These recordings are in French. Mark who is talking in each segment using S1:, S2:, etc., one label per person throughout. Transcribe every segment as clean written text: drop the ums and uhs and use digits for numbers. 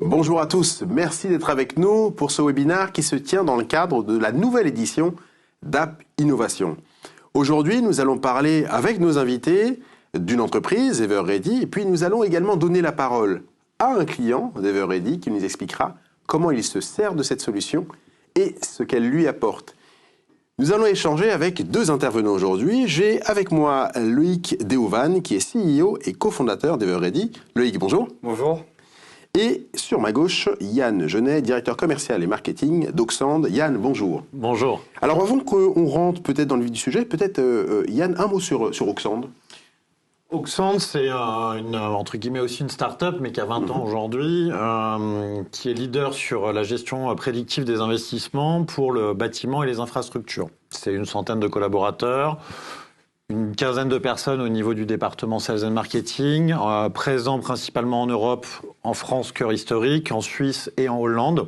S1: Bonjour à tous, merci d'être avec nous pour ce webinaire qui se tient dans le cadre de la nouvelle édition d'App Innovation. Aujourd'hui, nous allons parler avec nos invités d'une entreprise, Everready, et puis nous allons également donner la parole à un client d'Everready qui nous expliquera comment il se sert de cette solution et ce qu'elle lui apporte. Nous allons échanger avec deux intervenants aujourd'hui. J'ai avec moi Loïc Dehovan, qui est CEO et cofondateur d'Everready. Loïc, bonjour.
S2: Bonjour.
S1: Et sur ma gauche, Yann Genet, directeur commercial et marketing d'Oxand. Yann, bonjour.
S3: Bonjour.
S1: Alors avant qu'on rentre peut-être dans le vif du sujet, peut-être Yann, un mot sur Oxand.
S3: Oxand, c'est entre guillemets aussi une start-up, mais qui a 20 ans aujourd'hui, qui est leader sur la gestion prédictive des investissements pour le bâtiment et les infrastructures. C'est une centaine de collaborateurs, une quinzaine de personnes au niveau du département Sales and Marketing, présents principalement en Europe, en France, cœur historique, en Suisse et en Hollande.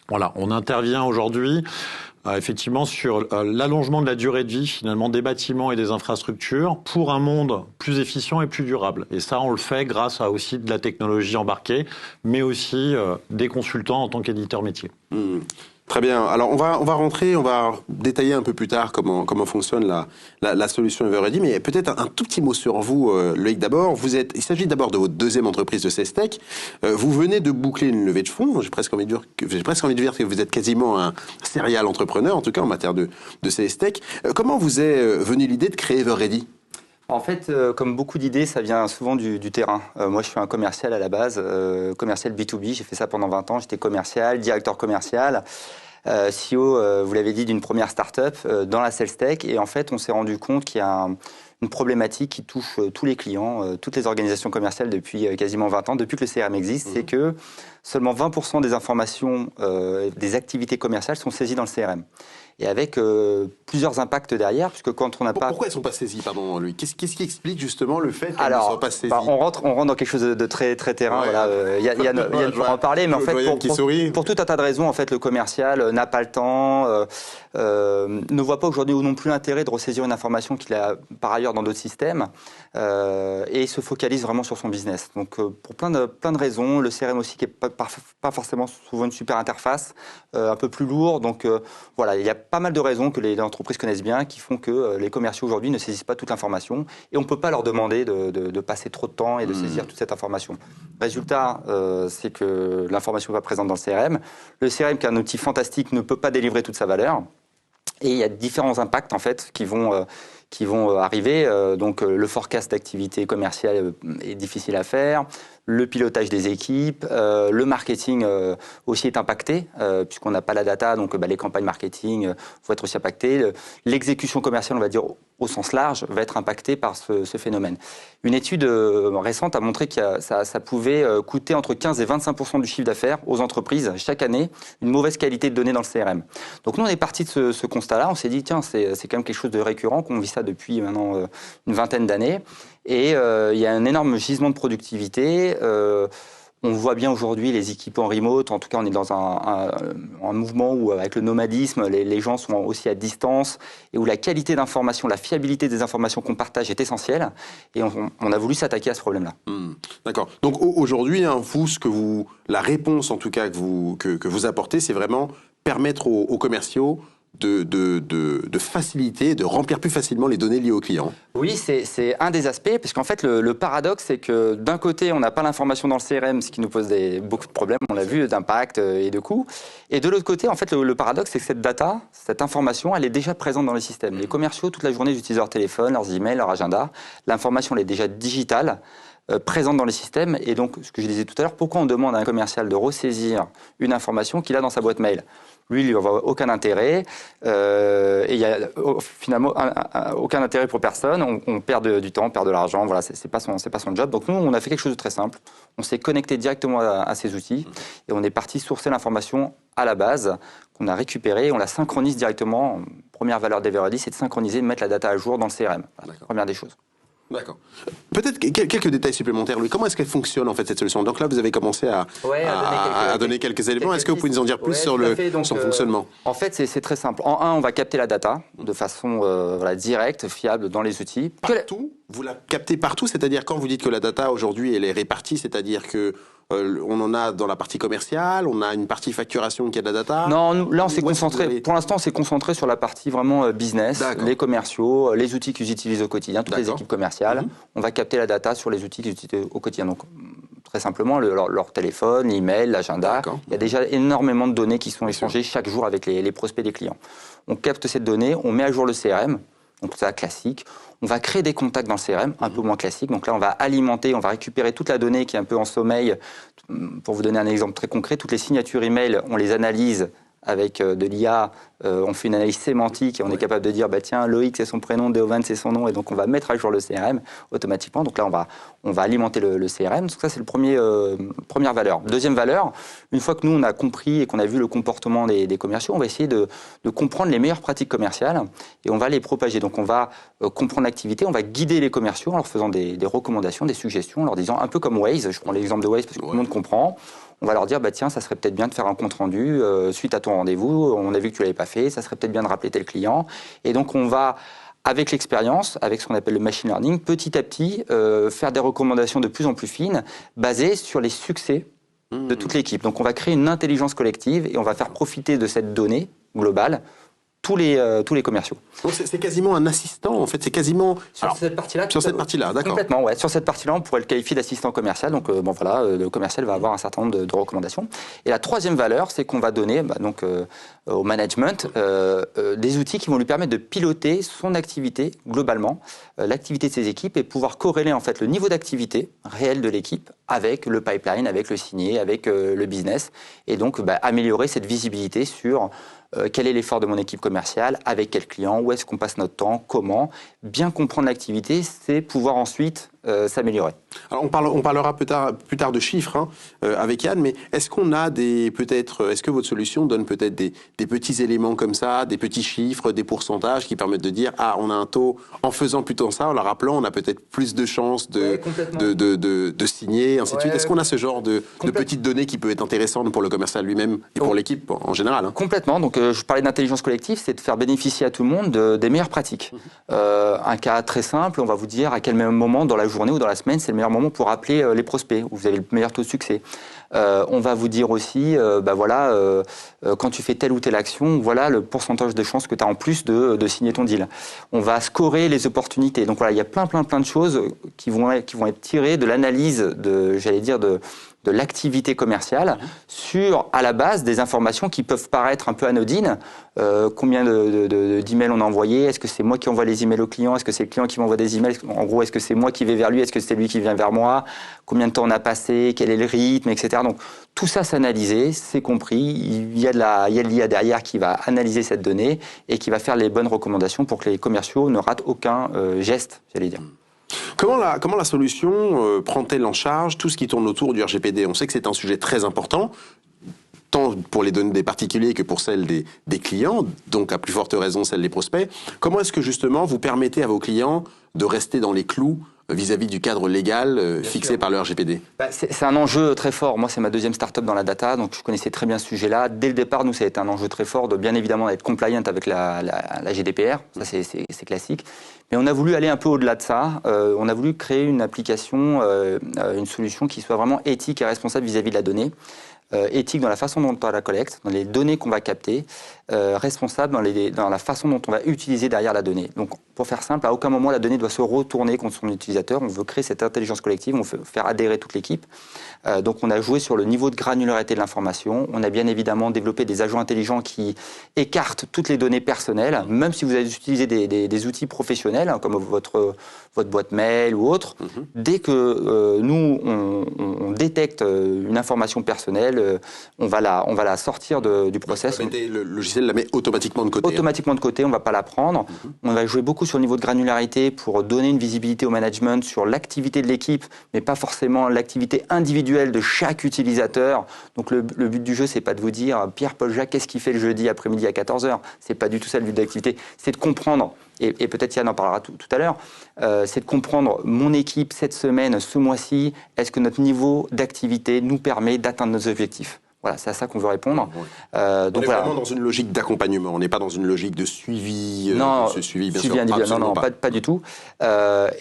S3: Voilà, on intervient aujourd'hui effectivement sur l'allongement de la durée de vie finalement des bâtiments et des infrastructures pour un monde plus efficient et plus durable. Et ça, on le fait grâce à aussi de la technologie embarquée, mais aussi des consultants en tant qu'éditeurs métiers.
S1: Très bien. Alors, on va rentrer, on va détailler un peu plus tard comment fonctionne la solution Everready, mais peut-être un tout petit mot sur vous, Loïc, d'abord. Il s'agit d'abord de votre deuxième entreprise de CSTech. Vous venez de boucler une levée de fonds. J'ai presque envie de dire que vous êtes quasiment un serial entrepreneur, en tout cas en matière de CSTech. Comment vous est venue l'idée de créer Everready ?
S2: En fait, comme beaucoup d'idées, ça vient souvent du terrain. Moi, je suis un commercial à la base, commercial B2B. J'ai fait ça pendant 20 ans. J'étais commercial, directeur commercial, CEO, vous l'avez dit, d'une première start-up dans la sales tech. Et en fait, on s'est rendu compte qu'il y a une problématique qui touche tous les clients, toutes les organisations commerciales depuis quasiment 20 ans, depuis que le CRM existe. C'est que seulement 20% des informations des activités commerciales sont saisies dans le CRM. Et avec plusieurs impacts derrière, puisque quand on n'a pas...
S1: Pourquoi elles ne sont pas saisies, pardon, lui ? Qu'est-ce qui explique justement le fait qu'elles ne soient pas saisies ?
S2: On rentre dans quelque chose de très terrain. Ouais. Voilà. Yann pourra en parler, mais en fait, pour tout un tas de raisons, en fait, le commercial n'a pas le temps, ne voit pas aujourd'hui ou non plus l'intérêt de ressaisir une information qu'il a par ailleurs dans d'autres systèmes, et se focalise vraiment sur son business. Donc, pour plein de raisons, le CRM aussi qui n'est pas forcément souvent une super interface, un peu plus lourd. Donc, voilà, il y a pas mal de raisons que les entreprises connaissent bien qui font que les commerciaux aujourd'hui ne saisissent pas toute l'information et on ne peut pas leur demander de passer trop de temps et de saisir toute cette information. Résultat, c'est que l'information n'est pas présente dans le CRM. Le CRM, qui est un outil fantastique, ne peut pas délivrer toute sa valeur. Et il y a différents impacts en fait qui vont arriver. Donc le forecast d'activité commerciale est difficile à faire. Le pilotage des équipes, le marketing aussi est impacté, puisqu'on n'a pas la data, donc les campagnes marketing vont être aussi impactées. L'exécution commerciale, on va dire au sens large, va être impactée par ce phénomène. Une étude récente a montré que ça pouvait coûter entre 15 et 25% du chiffre d'affaires aux entreprises chaque année, une mauvaise qualité de données dans le CRM. Donc nous, on est parti de ce constat-là, on s'est dit, tiens, c'est quand même quelque chose de récurrent, qu'on vit ça depuis maintenant une vingtaine d'années. Et il y a un énorme gisement de productivité. On voit bien aujourd'hui les équipes en remote. En tout cas, on est dans un mouvement où, avec le nomadisme, les gens sont aussi à distance et où la qualité d'information, la fiabilité des informations qu'on partage est essentielle. Et on a voulu s'attaquer à ce problème-là.
S1: D'accord. Donc aujourd'hui, la réponse en tout cas que vous apportez, c'est vraiment permettre aux commerciaux de faciliter, de remplir plus facilement les données liées aux clients.
S2: Oui, c'est un des aspects, parce qu'en fait, le paradoxe, c'est que d'un côté, on n'a pas l'information dans le CRM, ce qui nous pose beaucoup de problèmes, on l'a vu, d'impact et de coûts. Et de l'autre côté, en fait, le paradoxe, c'est que cette data, cette information, elle est déjà présente dans le système. Les commerciaux, toute la journée, ils utilisent leur téléphone, leurs emails, leur agenda. L'information, elle est déjà digitale, présente dans les systèmes. Et donc, ce que je disais tout à l'heure, pourquoi on demande à un commercial de ressaisir une information qu'il a dans sa boîte mail ? Lui, il n'y aura aucun intérêt, et il n'y a finalement aucun intérêt pour personne. On perd du temps, on perd de l'argent, voilà, c'est pas son job. Donc nous, on a fait quelque chose de très simple. On s'est connecté directement à ces outils, et on est parti sourcer l'information à la base, qu'on a récupérée, on la synchronise directement. Première valeur d'Everready, c'est de synchroniser, de mettre la data à jour dans le CRM. Voilà, première des choses.
S1: D'accord. Peut-être quelques détails supplémentaires, Louis. Comment est-ce qu'elle fonctionne, en fait, cette solution? Donc là, vous avez commencé à donner quelques éléments. Est-ce que vous pouvez nous en dire plus sur son fonctionnement?
S2: En fait, c'est très simple. En un, on va capter la data de façon directe, fiable dans les outils.
S1: Partout? Vous la captez partout? C'est-à-dire, quand vous dites que la data, aujourd'hui, elle est répartie, c'est-à-dire que on en a dans la partie commerciale, on a une partie facturation qui a de la data.
S2: Non, là on s'est concentré. Pour l'instant, on s'est concentré sur la partie vraiment business, les commerciaux, les outils qu'ils utilisent au quotidien, toutes les équipes commerciales. On va capter la data sur les outils qu'ils utilisent au quotidien. Donc très simplement, leur téléphone, l'email, l'agenda. Il y a déjà énormément de données qui sont échangées chaque jour avec les prospects des clients. On capte cette donnée, on met à jour le CRM. Donc ça, classique. On va créer des contacts dans le CRM, un peu moins classique. Donc là, on va alimenter, on va récupérer toute la donnée qui est un peu en sommeil. Pour vous donner un exemple très concret, toutes les signatures email, on les analyse avec de l'IA. On fait une analyse sémantique et on est capable de dire, bah tiens, Loïc c'est son prénom, Deovan c'est son nom, et donc on va mettre à jour le CRM automatiquement. Donc là, on va alimenter le CRM. Donc ça, c'est première valeur. Deuxième valeur, une fois que nous, on a compris et qu'on a vu le comportement des commerciaux, on va essayer de comprendre les meilleures pratiques commerciales et on va les propager. Donc on va comprendre l'activité, on va guider les commerciaux en leur faisant des recommandations, des suggestions, en leur disant, un peu comme Waze, je prends l'exemple de Waze parce que tout le monde comprend. On va leur dire, bah tiens, ça serait peut-être bien de faire un compte-rendu suite à ton rendez-vous. On a vu que tu l'avais pas fait, ça serait peut-être bien de rappeler tel client. Et donc, on va, avec l'expérience, avec ce qu'on appelle le machine learning, petit à petit, faire des recommandations de plus en plus fines, basées sur les succès de toute l'équipe. Donc, on va créer une intelligence collective et on va faire profiter de cette donnée globale tous les commerciaux.
S1: Donc c'est quasiment un assistant, en fait, c'est quasiment...
S2: Sur cette partie-là,
S1: d'accord.
S2: Complètement, ouais. Sur cette partie-là, on pourrait le qualifier d'assistant commercial. Donc, le commercial va avoir un certain nombre de recommandations. Et la troisième valeur, c'est qu'on va donner au management des outils qui vont lui permettre de piloter son activité globalement, l'activité de ses équipes, et pouvoir corréler en fait le niveau d'activité réel de l'équipe avec le pipeline, avec le signé, avec le business, et donc améliorer cette visibilité sur quel est l'effort de mon équipe commerciale, avec quel client, où est-ce qu'on passe notre temps, comment. Bien comprendre l'activité, c'est pouvoir ensuite s'améliorer.
S1: Alors on parlera plus tard de chiffres avec Yann, mais est-ce qu'on a est-ce que votre solution donne peut-être des petits éléments comme ça, des petits chiffres, des pourcentages qui permettent de dire on a un taux, en faisant plutôt ça, en le rappelant, on a peut-être plus de chances de signer, ainsi de suite. Est-ce qu'on a ce genre de petites données qui peut être intéressante pour le commercial lui-même et pour l'équipe en général
S2: Complètement. Donc je parlais d'intelligence collective, c'est de faire bénéficier à tout le monde des meilleures pratiques. Un cas très simple, on va vous dire à quel même moment dans la journée ou dans la semaine, c'est le meilleur moment pour appeler les prospects, où vous avez le meilleur taux de succès. On va vous dire aussi, quand tu fais telle ou telle action, voilà le pourcentage de chances que tu as en plus de signer ton deal. On va scorer les opportunités. Donc voilà, il y a plein de choses qui vont être tirées de l'analyse de l'activité commerciale à la base des informations qui peuvent paraître un peu anodines. Combien d'emails on a envoyé? Est-ce que c'est moi qui envoie les emails au client? Est-ce que c'est le client qui m'envoie des emails? En gros, est-ce que c'est moi qui vais vers lui? Est-ce que c'est lui qui vient vers moi? Combien de temps on a passé? Quel est le rythme, etc. Donc tout ça, c'est analysé, c'est compris. Il y a de l'IA derrière qui va analyser cette donnée et qui va faire les bonnes recommandations pour que les commerciaux ne ratent aucun geste, j'allais dire.
S1: Comment la solution prend-elle en charge tout ce qui tourne autour du RGPD? On sait que c'est un sujet très important, tant pour les données des particuliers que pour celles des clients, donc à plus forte raison celles des prospects. Comment est-ce que justement vous permettez à vos clients de rester dans les clous vis-à-vis du cadre légal fixé par le RGPD?
S2: C'est un enjeu très fort. Moi, c'est ma deuxième start-up dans la data, donc je connaissais très bien ce sujet-là. Dès le départ, nous, ça a été un enjeu très fort de bien évidemment être compliant avec la GDPR. Ça, c'est classique. Mais on a voulu aller un peu au-delà de ça. On a voulu créer une application, une solution qui soit vraiment éthique et responsable vis-à-vis de la donnée. Éthique dans la façon dont on la collecte, dans les données qu'on va capter, responsable dans la façon dont on va utiliser derrière la donnée. Donc, pour faire simple, à aucun moment la donnée doit se retourner contre son utilisateur. On veut créer cette intelligence collective, on veut faire adhérer toute l'équipe. Donc, on a joué sur le niveau de granularité de l'information. On a bien évidemment développé des agents intelligents qui écartent toutes les données personnelles, même si vous avez utilisé des outils professionnels, comme votre boîte mail ou autre. Dès que nous, on détecte une information personnelle, on va la sortir du process.
S1: Le logiciel logiciel la met automatiquement de côté.
S2: Automatiquement de côté, on ne va pas la prendre. On va jouer beaucoup sur le niveau de granularité pour donner une visibilité au management sur l'activité de l'équipe, mais pas forcément l'activité individuelle de chaque utilisateur. Donc le but du jeu, c'est pas de vous dire Pierre-Paul Jacques, qu'est-ce qu'il fait le jeudi après-midi à 14h. C'est pas du tout ça le but d'activité. C'est de comprendre, et peut-être Yann en parlera tout à l'heure, c'est de comprendre mon équipe cette semaine, ce mois-ci, est-ce que notre niveau d'activité nous permet d'atteindre nos objectifs. Voilà, c'est à ça qu'on veut répondre.
S1: Donc on est vraiment dans une logique d'accompagnement, on n'est pas dans une logique de suivi.
S2: Suivi individuel, non, pas du tout.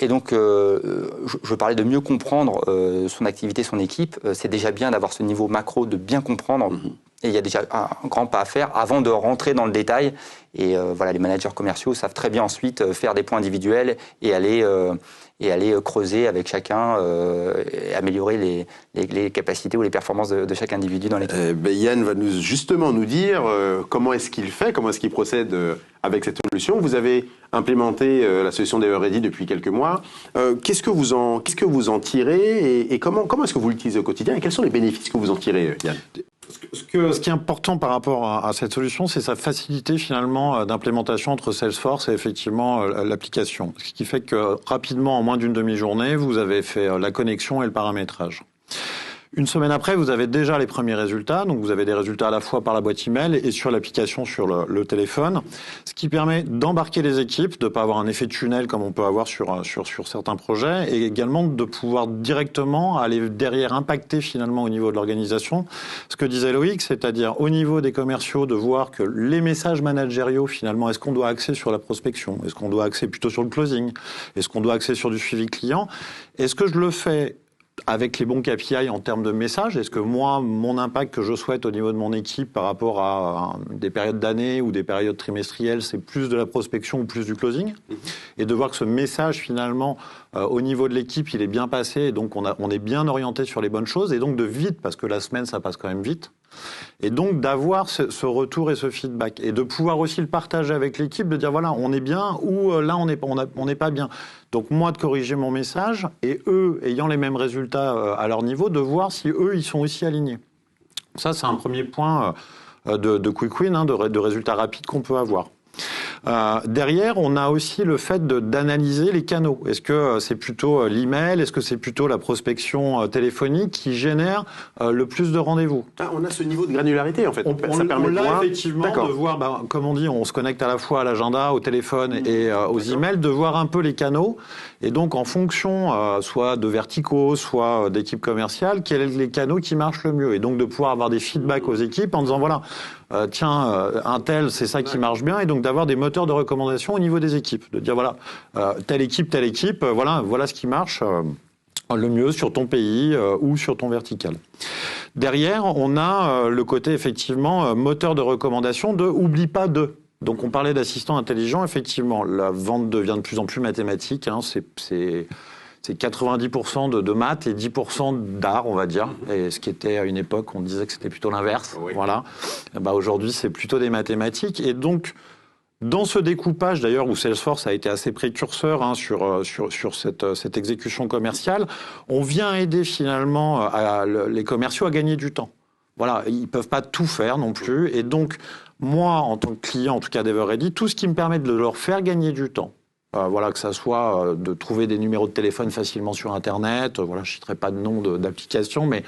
S2: Et donc, je parlais de mieux comprendre son activité, son équipe. C'est déjà bien d'avoir ce niveau macro, de bien comprendre. Et il y a déjà un grand pas à faire avant de rentrer dans le détail. Et voilà, les managers commerciaux savent très bien ensuite faire des points individuels et aller creuser avec chacun et améliorer les capacités ou les performances de chaque individu dans l'équipe.
S1: Yann va justement nous dire comment est-ce qu'il fait, comment est-ce qu'il procède avec cette solution. Vous avez implémenté la solution d'Everready depuis quelques mois. Qu'est-ce que vous en tirez et comment est-ce que vous l'utilisez au quotidien et quels sont les bénéfices que vous en tirez, Yann?
S3: Ce qui est important par rapport à cette solution, c'est sa facilité finalement d'implémentation entre Salesforce et effectivement l'application. Ce qui fait que rapidement, en moins d'une demi-journée, vous avez fait la connexion et le paramétrage. Une semaine après, vous avez déjà les premiers résultats. Donc, vous avez des résultats à la fois par la boîte email et sur l'application sur le téléphone. Ce qui permet d'embarquer les équipes, de ne pas avoir un effet de tunnel comme on peut avoir sur certains projets et également de pouvoir directement aller derrière impacter finalement au niveau de l'organisation. Ce que disait Loïc, c'est-à-dire au niveau des commerciaux de voir que les messages managériaux finalement, est-ce qu'on doit axer sur la prospection? Est-ce qu'on doit axer plutôt sur le closing? Est-ce qu'on doit axer sur du suivi client? Est-ce que je le fais avec les bons KPI en termes de messages? Est-ce que moi, mon impact que je souhaite au niveau de mon équipe par rapport à des périodes d'année ou des périodes trimestrielles, c'est plus de la prospection ou plus du closing? Et de voir que ce message, finalement, au niveau de l'équipe, il est bien passé, et donc on est bien orienté sur les bonnes choses, et donc de vite, parce que la semaine, ça passe quand même vite. Et donc d'avoir ce retour et ce feedback et de pouvoir aussi le partager avec l'équipe, de dire voilà, on est bien ou là on n'est pas bien. Donc moi de corriger mon message et eux ayant les mêmes résultats à leur niveau, de voir si eux ils sont aussi alignés. Ça c'est un premier point de quick win, de résultats rapides qu'on peut avoir. Derrière, on a aussi le fait d'analyser les canaux. Est-ce que c'est plutôt l'email? Est-ce que c'est plutôt la prospection téléphonique qui génère le plus de rendez-vous?
S1: On a ce niveau de granularité, en fait.
S3: Ça permet effectivement de voir, comme on dit, on se connecte à la fois à l'agenda, au téléphone et aux emails, de voir un peu les canaux. Et donc, en fonction soit de verticaux, soit d'équipes commerciales, quels sont les canaux qui marchent le mieux? Et donc, de pouvoir avoir des feedbacks aux équipes en disant, voilà, un tel, c'est ça qui marche bien, et donc d'avoir des moteurs de recommandation au niveau des équipes, de dire voilà, telle équipe, voilà ce qui marche le mieux sur ton pays ou sur ton vertical. Derrière, on a le côté effectivement moteur de recommandation de oublie pas de. Donc on parlait d'assistants intelligents, effectivement, la vente devient de plus en plus mathématique, c'est 90% de maths et 10% d'art, on va dire. Et ce qui était à une époque, on disait que c'était plutôt l'inverse. Oui. Voilà. Aujourd'hui, c'est plutôt des mathématiques. Et donc, dans ce découpage, d'ailleurs, où Salesforce a été assez précurseur sur cette exécution commerciale, on vient aider finalement les commerciaux à gagner du temps. Voilà, ils ne peuvent pas tout faire non plus. Et donc, moi, en tant que client, en tout cas d'Everready, tout ce qui me permet de leur faire gagner du temps, voilà, que ça soit de trouver des numéros de téléphone facilement sur Internet, voilà, je ne citerai pas de nom d'application, mais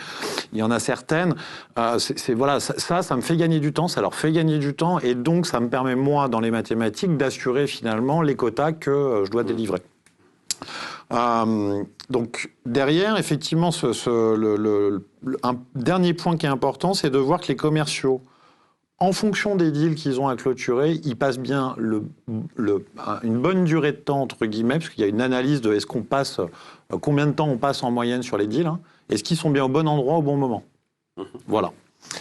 S3: il y en a certaines. Voilà, ça me fait gagner du temps, ça leur fait gagner du temps, et donc ça me permet, moi, dans les mathématiques, d'assurer finalement les quotas que je dois délivrer. Donc derrière, effectivement, un dernier point qui est important, c'est de voir que les commerciaux, en fonction des deals qu'ils ont à clôturer, ils passent bien une bonne durée de temps, entre guillemets, parce qu'il y a une analyse de combien de temps on passe en moyenne sur les deals, hein, est-ce qu'ils sont bien au bon endroit au bon moment. Voilà.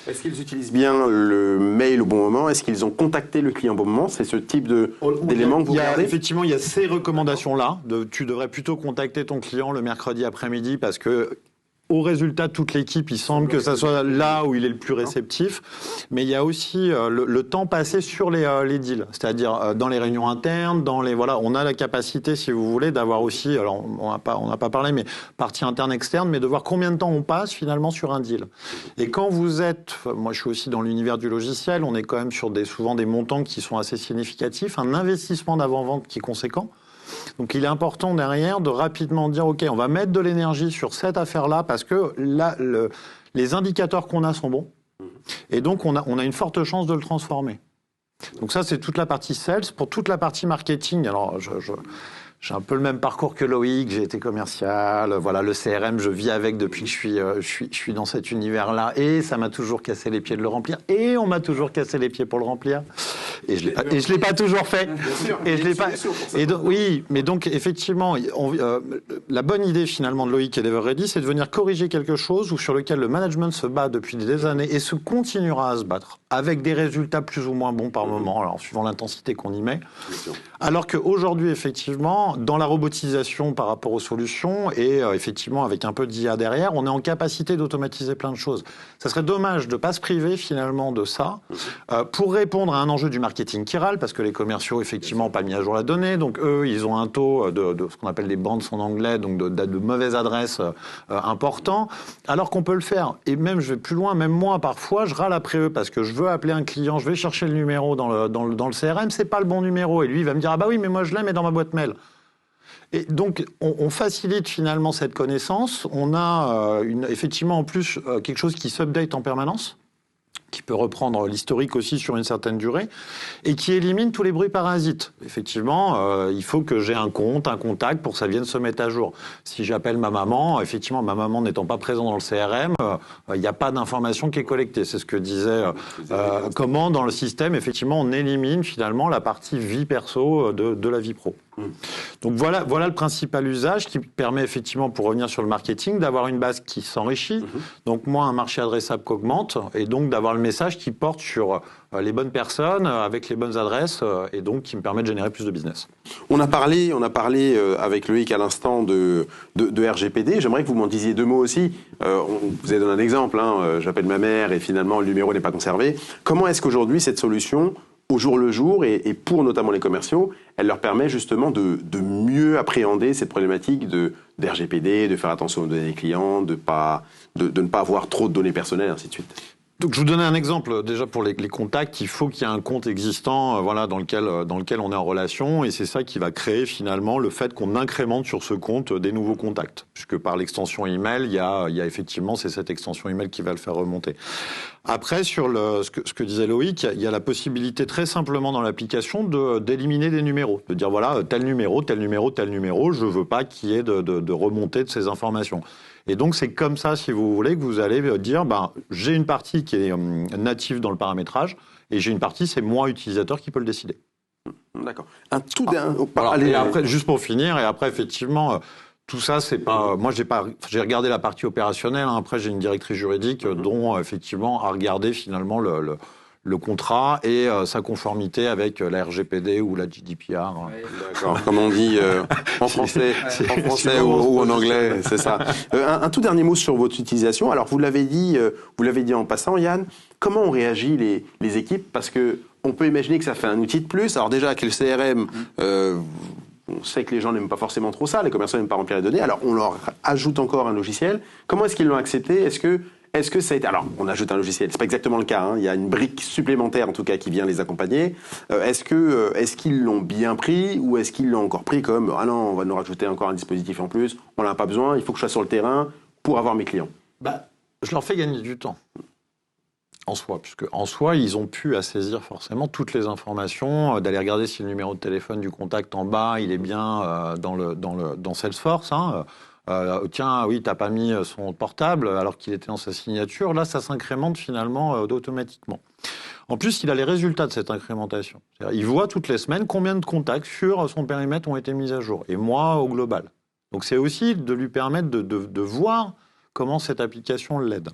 S1: Est-ce qu'ils utilisent bien le mail au bon moment? Est-ce qu'ils ont contacté le client au bon moment? C'est ce type d'éléments que vous regardez?
S3: Effectivement, il y a ces recommandations-là. Tu devrais plutôt contacter ton client le mercredi après-midi parce que au résultat de toute l'équipe, il semble que ça soit là où il est le plus réceptif. Mais il y a aussi le temps passé sur les deals, c'est-à-dire dans les réunions internes, on a la capacité, si vous voulez, d'avoir aussi, alors on n'a pas parlé, mais partie interne, externe, mais de voir combien de temps on passe finalement sur un deal. Et quand vous êtes, moi je suis aussi dans l'univers du logiciel, on est quand même sur souvent des montants qui sont assez significatifs, un investissement d'avant-vente qui est conséquent. Donc il est important derrière de rapidement dire ok, on va mettre de l'énergie sur cette affaire-là parce que là, les indicateurs qu'on a sont bons et donc on a une forte chance de le transformer. Donc ça c'est toute la partie sales. Pour toute la partie marketing, alors j'ai un peu le même parcours que Loïc, j'ai été commercial, voilà, le CRM, je vis avec depuis que je suis dans cet univers-là, et ça m'a toujours cassé les pieds de le remplir, et on m'a toujours cassé les pieds pour le remplir, et je l'ai pas toujours fait. Et je l'ai pas. Et donc, oui, mais donc effectivement, la bonne idée finalement de Loïc et d'Everready, c'est de venir corriger quelque chose sur lequel le management se bat depuis des années et se continuera à se battre, avec des résultats plus ou moins bons par moment, alors suivant l'intensité qu'on y met. Alors qu'aujourd'hui, effectivement, dans la robotisation par rapport aux solutions et effectivement avec un peu d'IA derrière, on est en capacité d'automatiser plein de choses. Ça serait dommage de ne pas se priver finalement de ça pour répondre à un enjeu du marketing qui râle, parce que les commerciaux effectivement n'ont pas mis à jour la donnée, donc eux ils ont un taux de ce qu'on appelle des bandes en anglais, donc de mauvaises adresses important, alors qu'on peut le faire. Et même je vais plus loin, même moi parfois je râle après eux parce que je veux appeler un client, je vais chercher le numéro dans le CRM, c'est pas le bon numéro, et lui il va me dire ah bah oui mais moi je l'ai mais dans ma boîte mail. Et donc, on facilite finalement cette connaissance. On a effectivement en plus quelque chose qui s'update en permanence, qui peut reprendre l'historique aussi sur une certaine durée, et qui élimine tous les bruits parasites. Effectivement, il faut que j'ai un compte, un contact pour que ça vienne se mettre à jour. Si j'appelle ma maman, effectivement, ma maman n'étant pas présente dans le CRM, il n'y a pas d'information qui est collectée. C'est ce que disait comment dans le système, effectivement, on élimine finalement la partie vie perso de la vie pro. Donc voilà le principal usage qui permet effectivement, pour revenir sur le marketing, d'avoir une base qui s'enrichit, donc moi un marché adressable qui augmente, et donc d'avoir le message qui porte sur les bonnes personnes, avec les bonnes adresses, et donc qui me permet de générer plus de business.
S1: On a parlé avec Loïc à l'instant de RGPD, j'aimerais que vous m'en disiez deux mots aussi. Vous avez donné un exemple, j'appelle ma mère et finalement le numéro n'est pas conservé. Comment est-ce qu'aujourd'hui cette solution, au jour le jour, et pour notamment les commerciaux, elle leur permet justement de mieux appréhender cette problématique de RGPD, de faire attention aux données des clients, de ne pas avoir trop de données personnelles, ainsi de suite.
S3: Donc je vous donnais un exemple déjà pour les contacts. Il faut qu'il y ait un compte existant, dans lequel on est en relation, et c'est ça qui va créer finalement le fait qu'on incrémente sur ce compte des nouveaux contacts, puisque par l'extension email, il y a effectivement c'est cette extension email qui va le faire remonter. Après sur ce que disait Loïc, il y a la possibilité très simplement dans l'application d'éliminer des numéros, de dire voilà tel numéro, je veux pas qu'il y ait de remontée de ces informations. Et donc, c'est comme ça, si vous voulez, que vous allez dire, j'ai une partie qui est native dans le paramétrage, et j'ai une partie, c'est moi, utilisateur, qui peut le décider.
S1: D'accord.
S3: Et après, juste pour finir, et après, effectivement, tout ça, c'est pas... Moi, j'ai regardé la partie opérationnelle, après, j'ai une directrice juridique dont, effectivement, a regardé, finalement, le contrat et sa conformité avec la RGPD ou la GDPR.
S1: D'accord, comme on dit en français ou en anglais, c'est ça. Un tout dernier mot sur votre utilisation. Alors, vous l'avez dit en passant, Yann, comment ont réagi les équipes? Parce que on peut imaginer que ça fait un outil de plus. Alors déjà, avec le CRM, on sait que les gens n'aiment pas forcément trop ça, les commerçants n'aiment pas remplir les données, alors on leur ajoute encore un logiciel. Comment est-ce qu'ils l'ont accepté? Est-ce que ça a été... Alors, on ajoute un logiciel, c'est pas exactement le cas, il y a une brique supplémentaire en tout cas qui vient les accompagner. Est-ce qu'ils l'ont bien pris ou est-ce qu'ils l'ont encore pris comme « Ah non, on va nous rajouter encore un dispositif en plus, on n'en a pas besoin, il faut que je sois sur le terrain pour avoir mes clients ».
S3: Je leur fais gagner du temps. En soi, puisque en soi, ils ont pu saisir forcément toutes les informations, d'aller regarder si le numéro de téléphone du contact en bas, il est bien dans Salesforce. Tiens, oui, t'as pas mis son portable alors qu'il était dans sa signature. Là, ça s'incrémente finalement automatiquement. En plus, il a les résultats de cette incrémentation. Il voit toutes les semaines combien de contacts sur son périmètre ont été mis à jour. Et moi, au global. Donc, c'est aussi de lui permettre de voir comment cette application l'aide.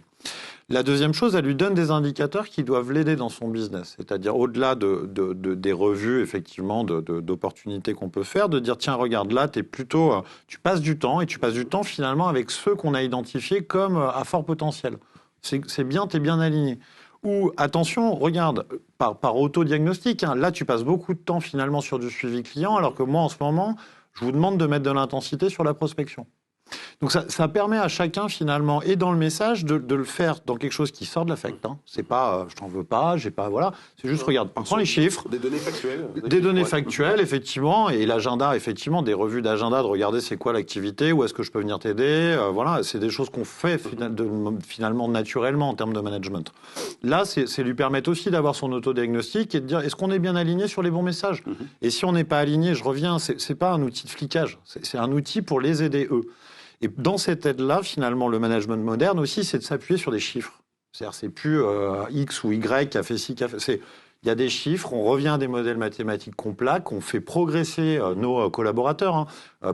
S3: La deuxième chose, elle lui donne des indicateurs qui doivent l'aider dans son business. C'est-à-dire, au-delà des revues, effectivement, d'opportunités qu'on peut faire, de dire, tiens, regarde, là, tu passes du temps, et tu passes du temps, finalement, avec ceux qu'on a identifiés comme à fort potentiel. C'est bien, tu es bien aligné. Ou, attention, regarde, par auto-diagnostic, hein, là, tu passes beaucoup de temps, finalement, sur du suivi client, alors que moi, en ce moment, je vous demande de mettre de l'intensité sur la prospection. Donc ça permet à chacun finalement, et dans le message, de le faire dans quelque chose qui sort de l'affect. Hein. C'est pas je t'en veux pas, j'ai pas, voilà. C'est juste regarde, prends les chiffres.
S1: Des données factuelles.
S3: Des données factuelles, effectivement, et l'agenda, effectivement, des revues d'agenda, de regarder c'est quoi l'activité, où est-ce que je peux venir t'aider. Voilà, c'est des choses qu'on fait finalement naturellement en termes de management. Là, c'est lui permettre aussi d'avoir son autodiagnostic et de dire est-ce qu'on est bien aligné sur les bons messages. Et si on n'est pas aligné, je reviens, c'est pas un outil de flicage, c'est un outil pour les aider eux. Et dans cette aide-là, finalement, le management moderne aussi, c'est de s'appuyer sur des chiffres. C'est-à-dire, c'est plus X ou Y qui a fait ci, qui a fait... Il y a des chiffres, on revient à des modèles mathématiques complexes, on fait progresser nos collaborateurs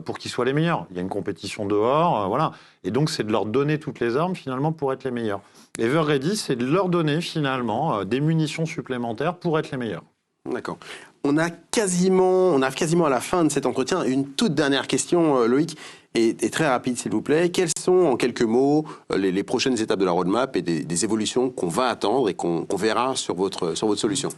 S3: pour qu'ils soient les meilleurs. Il y a une compétition dehors, voilà. Et donc, c'est de leur donner toutes les armes, finalement, pour être les meilleurs. Everready, c'est de leur donner, finalement, des munitions supplémentaires pour être les meilleurs.
S1: D'accord. On arrive quasiment à la fin de cet entretien. Une toute dernière question, Loïc, et très rapide, s'il vous plaît. Quelles sont, en quelques mots, les prochaines étapes de la roadmap et des évolutions qu'on va attendre et qu'on verra sur votre solution?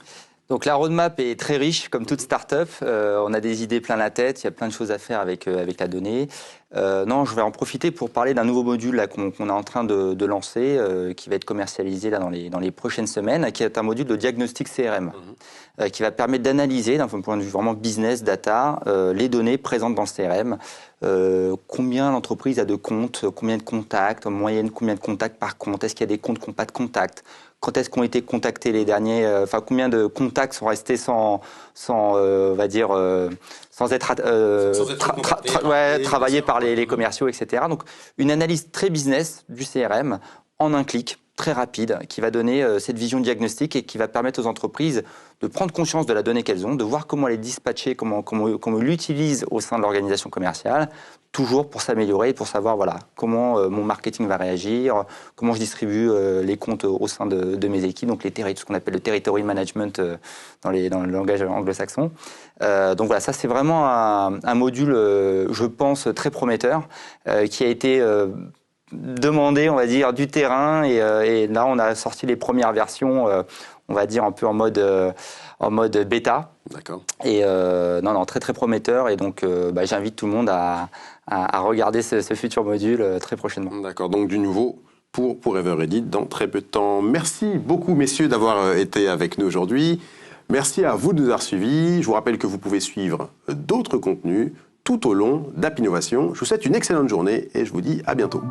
S2: Donc la roadmap est très riche, comme toute start-up. On a des idées plein la tête, il y a plein de choses à faire avec la donnée. Non, je vais en profiter pour parler d'un nouveau module là, qu'on est en train de lancer, qui va être commercialisé là, dans les prochaines semaines, qui est un module de diagnostic CRM, qui va permettre d'analyser, d'un point de vue vraiment business, data, les données présentes dans le CRM. Combien l'entreprise a de comptes, combien de contacts, en moyenne combien de contacts par compte, est-ce qu'il y a des comptes qui n'ont pas de contacts, quand est-ce qu'ont été contactés les derniers, combien de contacts sont restés sans être travaillés par les commerciaux, etc. Donc une analyse très business du CRM en un clic, très rapide, qui va donner cette vision diagnostique et qui va permettre aux entreprises de prendre conscience de la donnée qu'elles ont, de voir comment les dispatcher, comment l'utilisent au sein de l'organisation commerciale, toujours pour s'améliorer, pour savoir comment mon marketing va réagir, comment je distribue les comptes au sein de mes équipes, donc ce qu'on appelle le territory management dans le langage anglo-saxon. Donc voilà, ça c'est vraiment un module, je pense, très prometteur, qui a été demandé, on va dire, du terrain, et là on a sorti les premières versions, on va dire un peu en mode bêta.
S1: D'accord.
S2: Et non, très très prometteur, et donc j'invite tout le monde à regarder ce futur module très prochainement.
S1: D'accord, donc du nouveau pour Everready dans très peu de temps. Merci beaucoup messieurs d'avoir été avec nous aujourd'hui. Merci à vous de nous avoir suivis. Je vous rappelle que vous pouvez suivre d'autres contenus tout au long d'App Innovation. Je vous souhaite une excellente journée et je vous dis à bientôt.